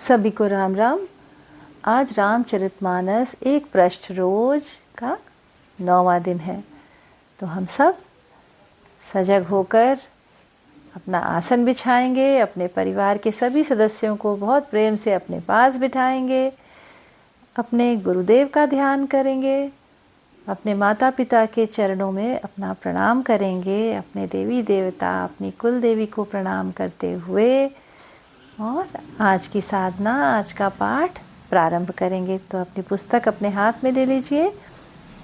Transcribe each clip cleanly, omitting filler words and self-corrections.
सभी को राम राम। आज रामचरितमानस एक पृष्ठ रोज का 9वां दिन है, तो हम सब सजग होकर अपना आसन बिछाएंगे, अपने परिवार के सभी सदस्यों को बहुत प्रेम से अपने पास बिठाएंगे, अपने गुरुदेव का ध्यान करेंगे, अपने माता पिता के चरणों में अपना प्रणाम करेंगे, अपने देवी देवता अपनी कुल देवी को प्रणाम करते हुए और आज की साधना, आज का पाठ प्रारंभ करेंगे। तो अपनी पुस्तक अपने हाथ में ले लीजिए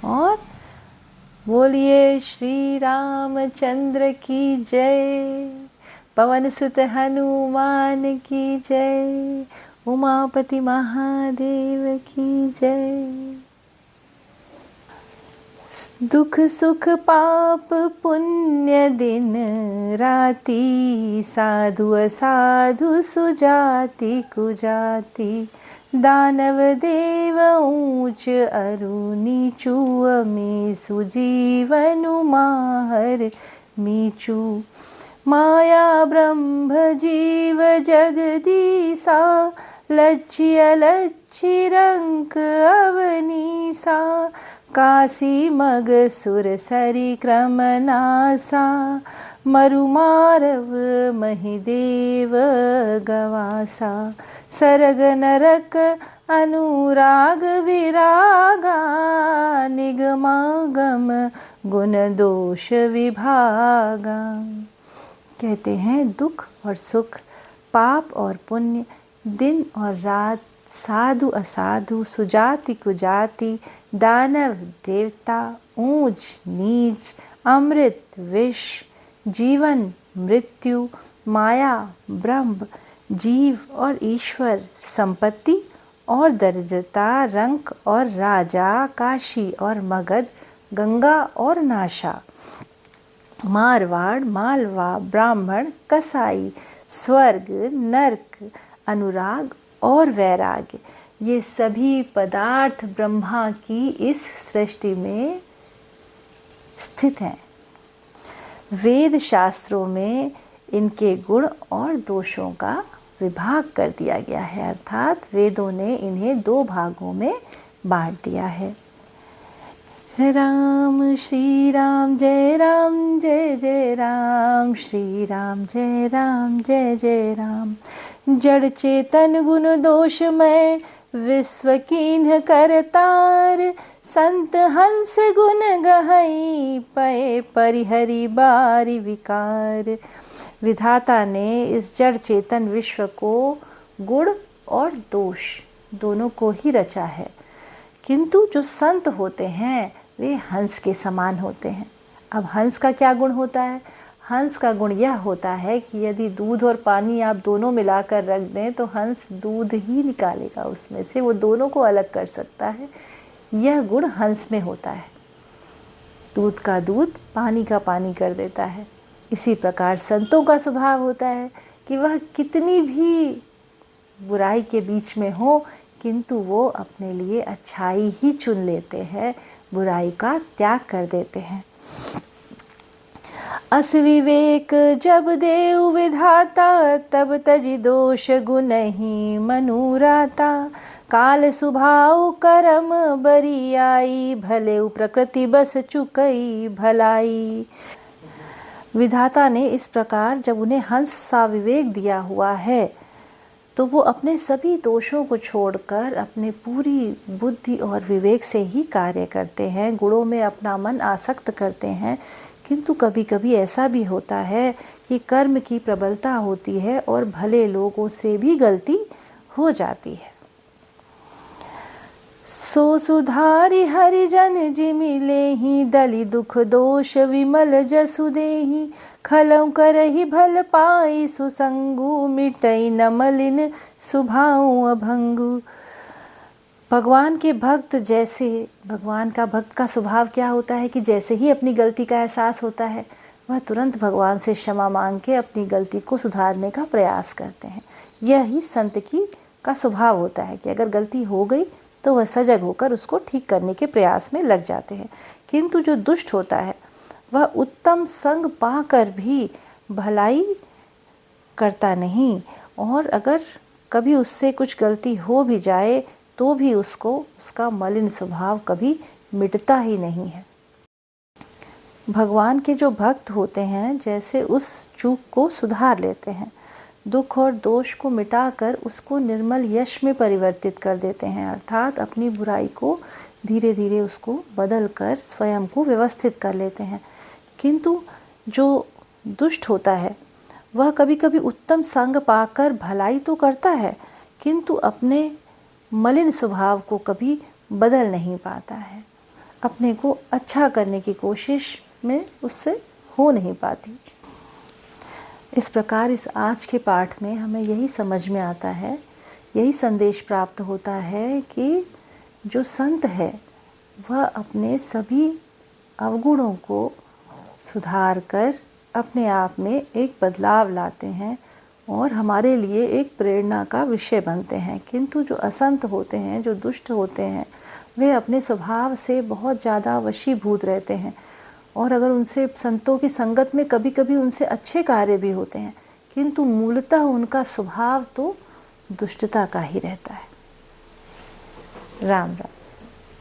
और बोलिए श्री रामचंद्र की जय, पवन सुत हनुमान की जय, उमापति महादेव की जय। दुख सुख पाप पुण्य दिन राति, साधु असाधु सुजाति कुजाति, दानव देव ऊंच अरु नीचू, अमी सुजीवनु माहर मीचू, माया ब्रह्म जीव जगदीसा, लज्य लच्छी रंक अवनीसा, काशी मग सुर सरी क्रम नासा, मरुमारव महिदेव गवासा, सरग नरक अनुराग विरागा, निगमागम गुण दोष विभागा। कहते हैं दुख और सुख, पाप और पुण्य, दिन और रात, साधु असाधु, सुजाति कुजाति, दानव देवता, ऊंच नीच, अमृत विष, जीवन मृत्यु, माया ब्रह्म, जीव और ईश्वर, संपत्ति और दरिद्रता, रंक और राजा, काशी और मगध, गंगा और नाशा, मारवाड़ मालवा, ब्राह्मण कसाई, स्वर्ग नरक, अनुराग और वैराग्य, ये सभी पदार्थ ब्रह्मा की इस सृष्टि में स्थित हैं। वेद शास्त्रों में इनके गुण और दोषों का विभाग कर दिया गया है, अर्थात वेदों ने इन्हें 2 भागों में बांट दिया है। राम श्री राम जय राम जय जय राम, श्री राम जय राम जय जय राम, जड़ चेतन गुण दोष में विश्व कीन्ह करतार, संत हंस गुण गहई पए परिहरि बारी विकार। विधाता ने इस जड़ चेतन विश्व को गुण और दोष दोनों को ही रचा है, किंतु जो संत होते हैं वे हंस के समान होते हैं। अब हंस का क्या गुण होता है? हंस का गुण यह होता है कि यदि दूध और पानी आप दोनों मिलाकर रख दें तो हंस दूध ही निकालेगा, उसमें से वो दोनों को अलग कर सकता है। यह गुण हंस में होता है। दूध का दूध, पानी का पानी कर देता है। इसी प्रकार संतों का स्वभाव होता है कि वह कितनी भी बुराई के बीच में हो, किंतु वो अपने लिए अच्छाई ही चुन लेते हैं, बुराई का त्याग कर देते हैं। अस विवेक जब देव विधाता, तब तजि दोष गुण ही मनुराता, काल सुभाव करम बरियाई, भले प्रकृति बस चुकई भलाई। विधाता ने इस प्रकार जब उन्हें हंस सा विवेक दिया हुआ है, तो वो अपने सभी दोषों को छोड़कर अपने पूरी बुद्धि और विवेक से ही कार्य करते हैं, गुणों में अपना मन आसक्त करते हैं। किंतु कभी कभी ऐसा भी होता है कि कर्म की प्रबलता होती है और भले लोगों से भी गलती हो जाती है। सो सुधारी हरिजन जिमि लेहि, दलि दुख दोष विमल जसु देहि, खलौ करहि भल पाई सुसंगु, मिटई न मलिन सुभाऊ अभंगु। भगवान के भक्त, जैसे भगवान का भक्त का स्वभाव क्या होता है कि जैसे ही अपनी गलती का एहसास होता है वह तुरंत भगवान से क्षमा मांग के अपनी गलती को सुधारने का प्रयास करते हैं। यही संत का स्वभाव होता है कि अगर गलती हो गई तो वह सजग होकर उसको ठीक करने के प्रयास में लग जाते हैं। किंतु जो दुष्ट होता है वह उत्तम संग पाकर भी भलाई करता नहीं, और अगर कभी उससे कुछ गलती हो भी जाए तो भी उसको उसका मलिन स्वभाव कभी मिटता ही नहीं है। भगवान के जो भक्त होते हैं जैसे उस चूक को सुधार लेते हैं, दुख और दोष को मिटाकर उसको निर्मल यश में परिवर्तित कर देते हैं, अर्थात अपनी बुराई को धीरे धीरे उसको बदल कर स्वयं को व्यवस्थित कर लेते हैं। किंतु जो दुष्ट होता है वह कभी कभी उत्तम संग पाकर भलाई तो करता है, किंतु अपने मलिन स्वभाव को कभी बदल नहीं पाता है, अपने को अच्छा करने की कोशिश में उससे हो नहीं पाती। इस प्रकार इस आज के पाठ में हमें यही समझ में आता है, यही संदेश प्राप्त होता है कि जो संत है वह अपने सभी अवगुणों को सुधार कर अपने आप में एक बदलाव लाते हैं और हमारे लिए एक प्रेरणा का विषय बनते हैं। किंतु जो असंत होते हैं, जो दुष्ट होते हैं, वे अपने स्वभाव से बहुत ज़्यादा वशीभूत रहते हैं और अगर उनसे संतों की संगत में कभी कभी उनसे अच्छे कार्य भी होते हैं, किंतु मूलतः उनका स्वभाव तो दुष्टता का ही रहता है। राम राम।